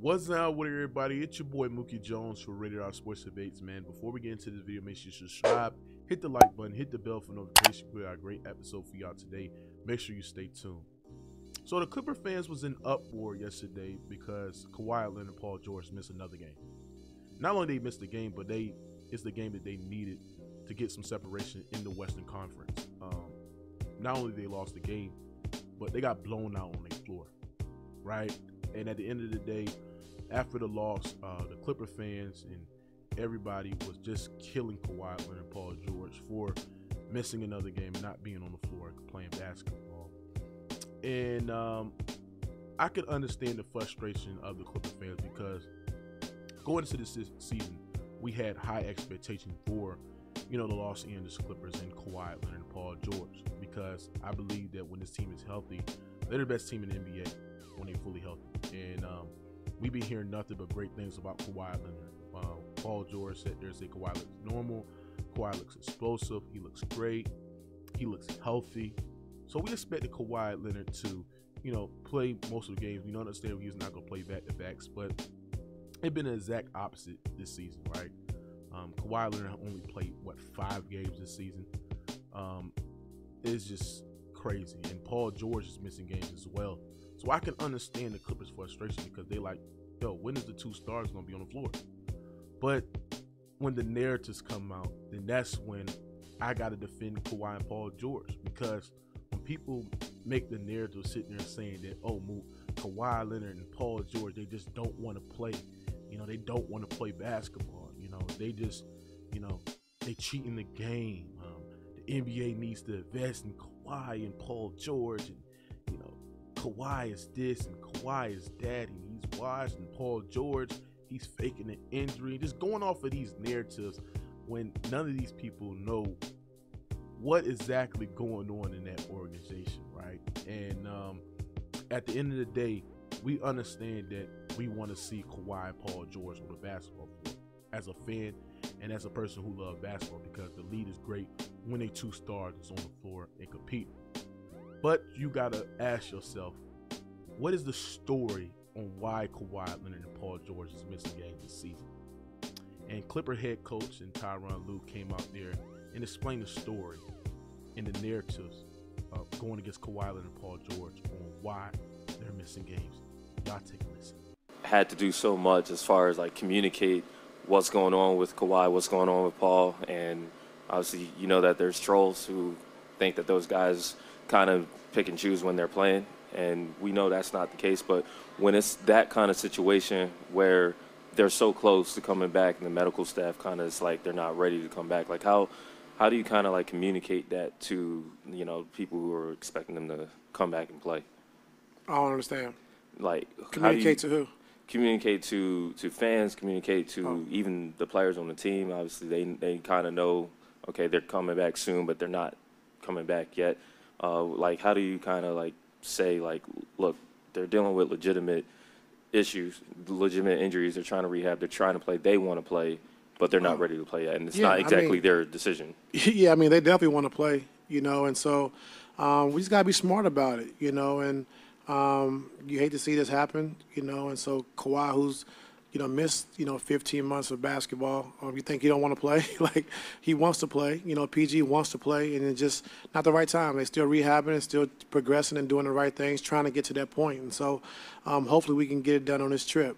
What's up with everybody? It's your boy Mookie Jones for Rated R Sports Debates, man. Before we get into this video, make sure you subscribe, hit the like button, hit the bell for notification. We got a great episode for y'all today. Make sure you stay tuned. So the Clipper fans was in uproar yesterday because Kawhi Leonard and Paul George missed another game. Not only they missed the game, but it's the game that they needed to get some separation in the Western Conference. Not only they lost the game, but they got blown out on their floor, right? And at the end of the day, after the loss, the Clipper fans and everybody was just killing Kawhi Leonard and Paul George for missing another game and not being on the floor playing basketball. And I could understand the frustration of the Clipper fans because going into this season, we had high expectations for, the Los Angeles Clippers and Kawhi Leonard and Paul George, because I believe that when this team is healthy, they're the best team in the NBA when they're fully healthy. And we've been hearing nothing but great things about Kawhi Leonard. Paul George said there, say Kawhi looks normal, Kawhi looks explosive, he looks great, he looks healthy. So we expected Kawhi Leonard to, play most of the games. We don't understand he's not going to play back-to-backs, but it's been the exact opposite this season, right? Kawhi Leonard only played, 5 games this season. It's just crazy. And Paul George is missing games as well. So I can understand the Clippers' frustration because they like, when is the two stars going to be on the floor? But when the narratives come out, then that's when I got to defend Kawhi and Paul George, because when people make the narrative sitting there saying that, Kawhi Leonard and Paul George, they just don't want to play. They don't want to play basketball. They just, they cheating the game. The NBA needs to invest in Kawhi and Paul George, and Kawhi is this and Kawhi is that, and he's washed, and Paul George, he's faking an injury. Just going off of these narratives when none of these people know what exactly going on in that organization, right? And at the end of the day, we understand that we want to see Kawhi and Paul George on the basketball floor as a fan and as a person who loves basketball, because the league is great when they two stars is on the floor and compete. But you got to ask yourself, what is the story on why Kawhi Leonard and Paul George is missing games this season? And Clipper head coach and Tyronn Lue came out there and explained the story and the narratives of going against Kawhi Leonard and Paul George on why they're missing games. Y'all take a listen. Had to do so much as far as communicate what's going on with Kawhi, what's going on with Paul, and obviously that there's trolls who think that those guys kind of pick and choose when they're playing, and we know that's not the case. But when it's that kind of situation where they're so close to coming back and the medical staff kind of is they're not ready to come back, how do you kind of communicate that to people who are expecting them to come back and play? I don't understand. Communicate to who? Communicate to fans, communicate to even the players on the team. Obviously, they kind of know, okay, they're coming back soon, but they're not coming back yet. How do you kind of say, look, they're dealing with legitimate issues, legitimate injuries. They're trying to rehab. They're trying to play. They want to play, but they're not ready to play yet, and it's not exactly their decision. Yeah, they definitely want to play, and so we just gotta be smart about it, and you hate to see this happen, and so Kawhi, who's missed 15 months of basketball, you think he don't want to play? He wants to play. PG wants to play, and it's just not the right time. They're still rehabbing and still progressing and doing the right things, trying to get to that point. And so hopefully we can get it done on this trip.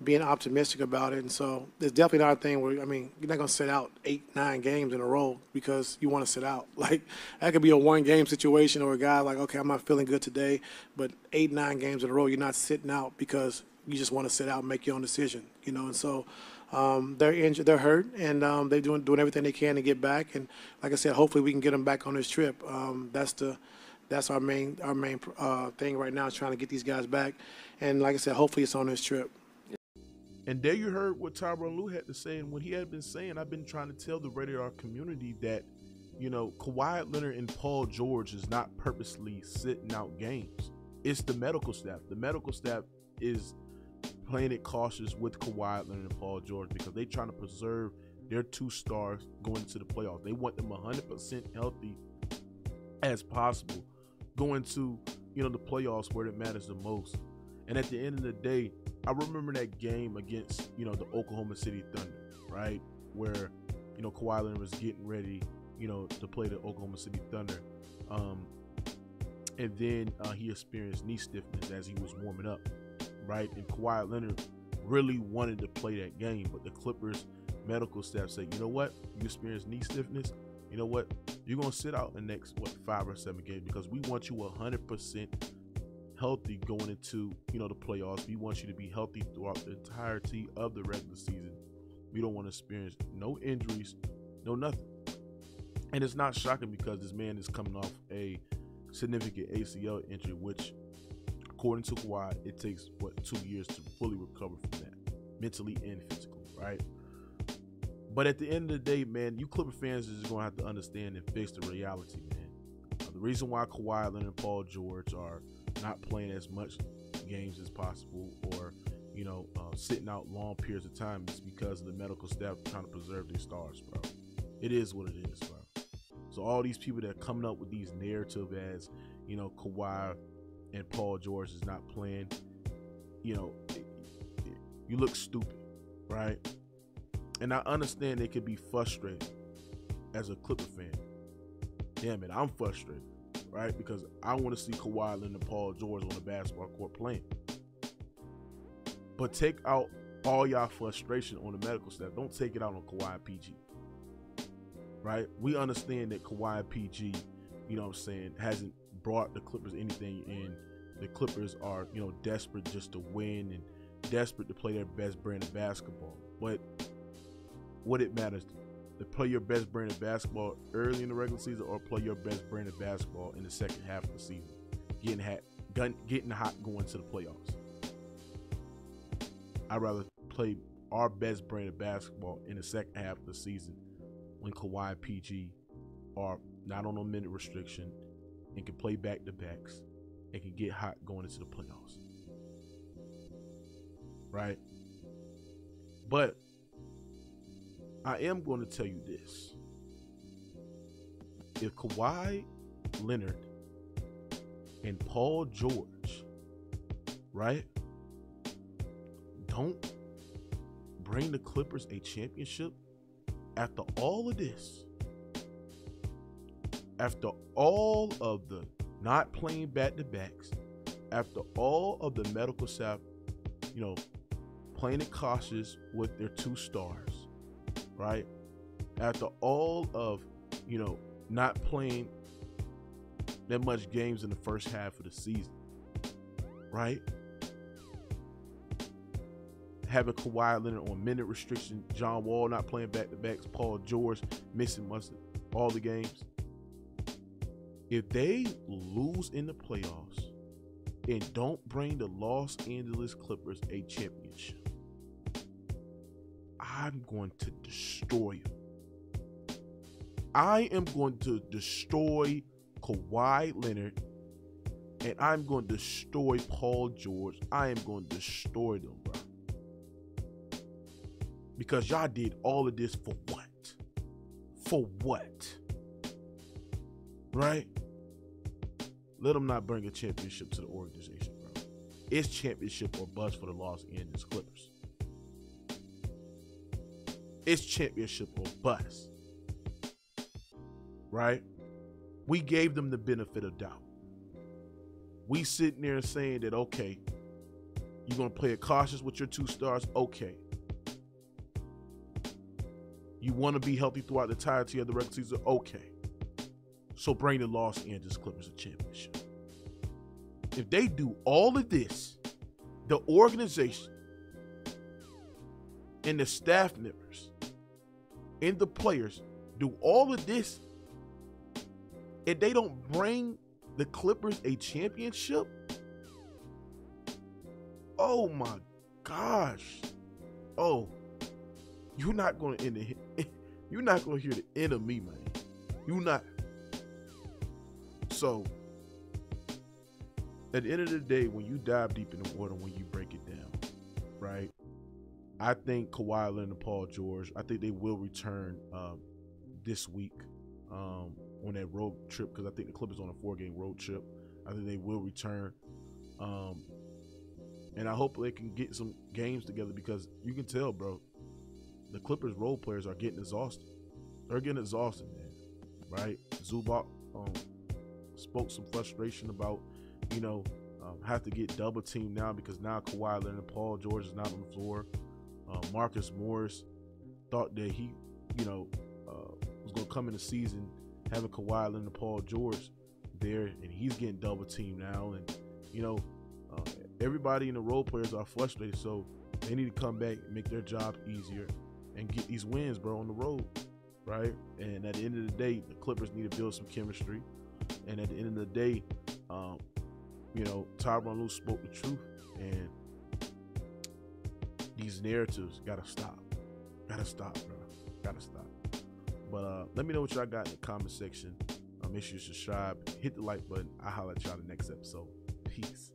Being optimistic about it. And so it's definitely not a thing where, you're not going to sit out 8-9 games in a row because you want to sit out. That could be a one-game situation, or a guy okay, I'm not feeling good today, but 8-9 games in a row, you're not sitting out because you just want to sit out and make your own decision, And so they're injured, they're hurt, and they're doing everything they can to get back. And like I said, hopefully we can get them back on this trip. That's our main thing right now, is trying to get these guys back. And like I said, hopefully it's on this trip. And there you heard what Tyronn Lue had to say. And what he had been saying, I've been trying to tell the Rated R community that, Kawhi Leonard and Paul George is not purposely sitting out games. It's the medical staff. The medical staff is playing it cautious with Kawhi Leonard and Paul George because they're trying to preserve their two stars going into the playoffs. They want them 100% healthy as possible going to, the playoffs where it matters the most. And at the end of the day, I remember that game against, the Oklahoma City Thunder, right? Where, Kawhi Leonard was getting ready, to play the Oklahoma City Thunder. And then he experienced knee stiffness as he was warming up, right? And Kawhi Leonard really wanted to play that game, but the Clippers medical staff said, you know what? You experienced knee stiffness. You know what? You're going to sit out the next, 5 or 7 games because we want you 100% healthy going into, the playoffs. We want you to be healthy throughout the entirety of the regular season. We don't want to experience no injuries, no nothing. And it's not shocking because this man is coming off a significant ACL injury, which, according to Kawhi, it takes 2 years to fully recover from that, mentally and physically, right? But at the end of the day, man, you Clipper fans are just gonna have to understand and face the reality, man. The reason why Kawhi Leonard and Paul George are not playing as much games as possible, or sitting out long periods of time, is because of the medical staff trying to preserve their stars, bro. It is what it is, bro. So all these people that are coming up with these narrative as, Kawhi and Paul George is not playing, you look stupid, right? And I understand they could be frustrated as a Clipper fan. Damn it, I'm frustrated, right? Because I want to see Kawhi Leonard and Paul George on the basketball court playing. But take out all y'all frustration on the medical staff. Don't take it out on Kawhi and PG. Right? We understand that Kawhi and PG, hasn't brought the Clippers anything in. The Clippers are, desperate just to win and desperate to play their best brand of basketball. But what it matters, to play your best brand of basketball early in the regular season or play your best brand of basketball in the second half of the season, getting hot going to the playoffs. I'd rather play our best brand of basketball in the second half of the season when Kawhi and PG are not on a minute restriction and can play back-to-backs and can get hot going into the playoffs. Right? But I am going to tell you this. If Kawhi Leonard and Paul George, right, don't bring the Clippers a championship after all of this, after all of the not playing back-to-backs, after all of the medical staff, playing it cautious with their 2 stars, right? After all of, not playing that much games in the first half of the season, right? Having Kawhi Leonard on minute restriction, John Wall not playing back-to-backs, Paul George missing all the games. If they lose in the playoffs and don't bring the Los Angeles Clippers a championship, I'm going to destroy them. I am going to destroy Kawhi Leonard, and I'm going to destroy Paul George. I am going to destroy them, bro. Because y'all did all of this for what? For what? Right? Let them not bring a championship to the organization, bro. It's championship or bust for the Los Angeles Clippers. It's championship or bust. Right? We gave them the benefit of doubt. We sitting there saying that, okay, you're going to play it cautious with your 2 stars? Okay. You want to be healthy throughout the entirety of the regular season? Okay. So bring the Los Angeles Clippers a championship. If they do all of this, the organization and the staff members and the players do all of this, and they don't bring the Clippers a championship, oh my gosh. Oh, you're not going to end it. You're not going to hear the end of me, man. You're not. So, at the end of the day, when you dive deep in the water, when you break it down, right? I think Kawhi Leonard and Paul George, I think they will return this week on that road trip, because I think the Clippers on a 4-game road trip. I think they will return. And I hope they can get some games together, because you can tell, bro, the Clippers role players are getting exhausted. They're getting exhausted, man. Right? Zubac spoke some frustration about, have to get double teamed now because now Kawhi Leonard and Paul George is not on the floor. Marcus Morris thought that he, was going to come in the season having Kawhi Leonard and Paul George there, and he's getting double teamed now. And, everybody in the role players are frustrated, so they need to come back and make their job easier and get these wins, bro, on the road, right? And at the end of the day, the Clippers need to build some chemistry. And at the end of the day, Tyronn Lue spoke the truth, and these narratives gotta stop. Gotta stop, bro. Gotta stop. But let me know what y'all got in the comment section. Make sure you subscribe, hit the like button. I'll holler at y'all in the next episode. Peace.